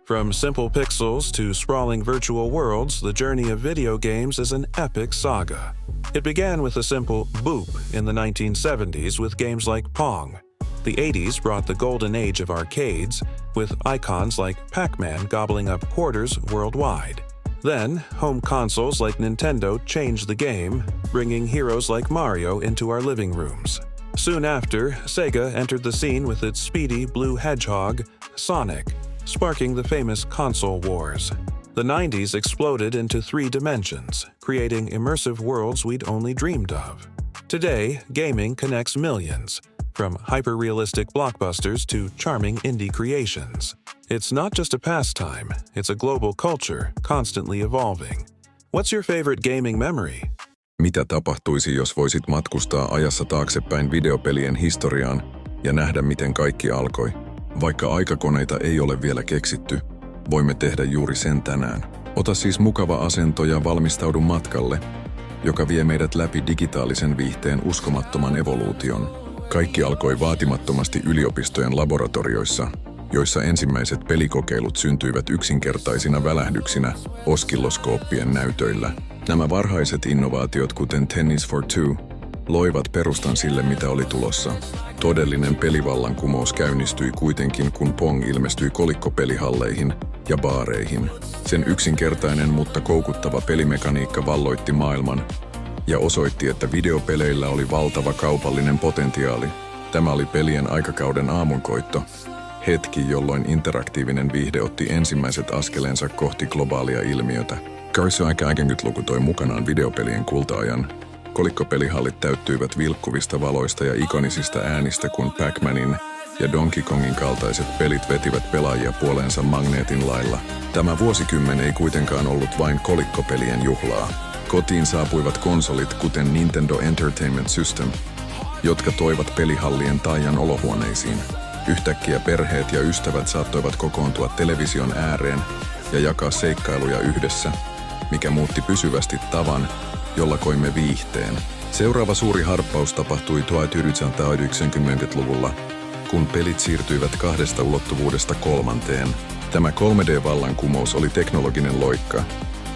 From simple pixels to sprawling virtual worlds, the journey of video games is an epic saga. It began with a simple boop in the 1970s with games like Pong. The 80s brought the golden age of arcades, with icons like Pac-Man gobbling up quarters worldwide. Then, home consoles like Nintendo changed the game, bringing heroes like Mario into our living rooms. Soon after, Sega entered the scene with its speedy blue hedgehog, Sonic, sparking the famous console wars. The 90s exploded into 3 dimensions, creating immersive worlds we'd only dreamed of. Today, gaming connects millions, from hyper-realistic blockbusters to charming indie creations. It's not just a pastime, it's a global culture, constantly evolving. What's your favorite gaming memory? Mitä tapahtuisi, jos voisit matkustaa ajassa taaksepäin videopelien historiaan ja nähdä, miten kaikki alkoi? Vaikka aikakoneita ei ole vielä keksitty, voimme tehdä juuri sen tänään. Ota siis mukava asento ja valmistaudu matkalle, joka vie meidät läpi digitaalisen viihteen uskomattoman evoluution. Kaikki alkoi vaatimattomasti yliopistojen laboratorioissa, joissa ensimmäiset pelikokeilut syntyivät yksinkertaisina välähdyksinä oskilloskooppien näytöillä. Nämä varhaiset innovaatiot, kuten Tennis for Two, loivat perustan sille, mitä oli tulossa. Todellinen pelivallankumous käynnistyi kuitenkin, kun Pong ilmestyi kolikkopelihalleihin ja baareihin. Sen yksinkertainen, mutta koukuttava pelimekaniikka valloitti maailman ja osoitti, että videopeleillä oli valtava kaupallinen potentiaali. Tämä oli pelien aikakauden aamunkoitto, hetki, jolloin interaktiivinen viihde otti ensimmäiset askelensa kohti globaalia ilmiötä. 80-luku toi mukanaan videopelien kulta-ajan. Kolikkopelihallit täyttyivät vilkkuvista valoista ja ikonisista äänistä, kun Pac-Manin ja Donkey Kongin kaltaiset pelit vetivät pelaajia puoleensa magneetin lailla. Tämä vuosikymmen ei kuitenkaan ollut vain kolikkopelien juhlaa. Kotiin saapuivat konsolit, kuten Nintendo Entertainment System, jotka toivat pelihallien taian olohuoneisiin. Yhtäkkiä perheet ja ystävät saattoivat kokoontua television ääreen ja jakaa seikkailuja yhdessä, mikä muutti pysyvästi tavan, jolla koimme viihteen. Seuraava suuri harppaus tapahtui 1990-luvulla, kun pelit siirtyivät 2 ulottuvuudesta 3. Tämä 3D-vallankumous oli teknologinen loikka,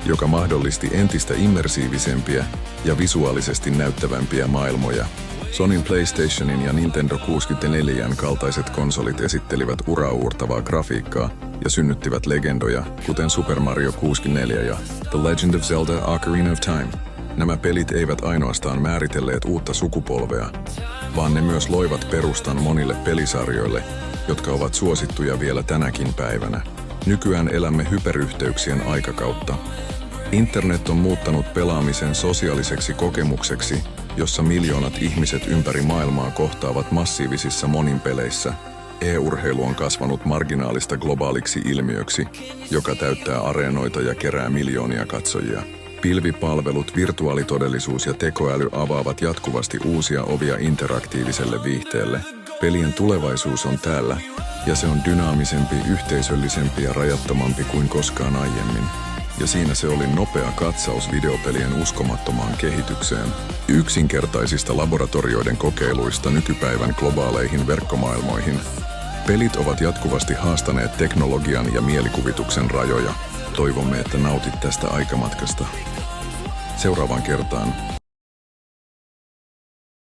joka mahdollisti entistä immersiivisempiä ja visuaalisesti näyttävämpiä maailmoja. Sonyn PlayStationin ja Nintendo 64:n kaltaiset konsolit esittelivät uraauurtavaa grafiikkaa ja synnyttivät legendoja, kuten Super Mario 64 ja The Legend of Zelda: Ocarina of Time. Nämä pelit eivät ainoastaan määritelleet uutta sukupolvea, vaan ne myös loivat perustan monille pelisarjoille, jotka ovat suosittuja vielä tänäkin päivänä. Nykyään elämme hyperyhteyksien aikakautta. Internet on muuttanut pelaamisen sosiaaliseksi kokemukseksi, jossa miljoonat ihmiset ympäri maailmaa kohtaavat massiivisissa moninpeleissä. E-urheilu on kasvanut marginaalista globaaliksi ilmiöksi, joka täyttää areenoita ja kerää miljoonia katsojia. Pilvipalvelut, virtuaalitodellisuus ja tekoäly avaavat jatkuvasti uusia ovia interaktiiviselle viihteelle. Pelien tulevaisuus on täällä, ja se on dynaamisempi, yhteisöllisempi ja rajattomampi kuin koskaan aiemmin. Ja siinä se oli nopea katsaus videopelien uskomattomaan kehitykseen. Yksinkertaisista laboratorioiden kokeiluista nykypäivän globaaleihin verkkomaailmoihin. Pelit ovat jatkuvasti haastaneet teknologian ja mielikuvituksen rajoja. Toivomme, että nautit tästä aikamatkasta. Seuraavaan kertaan.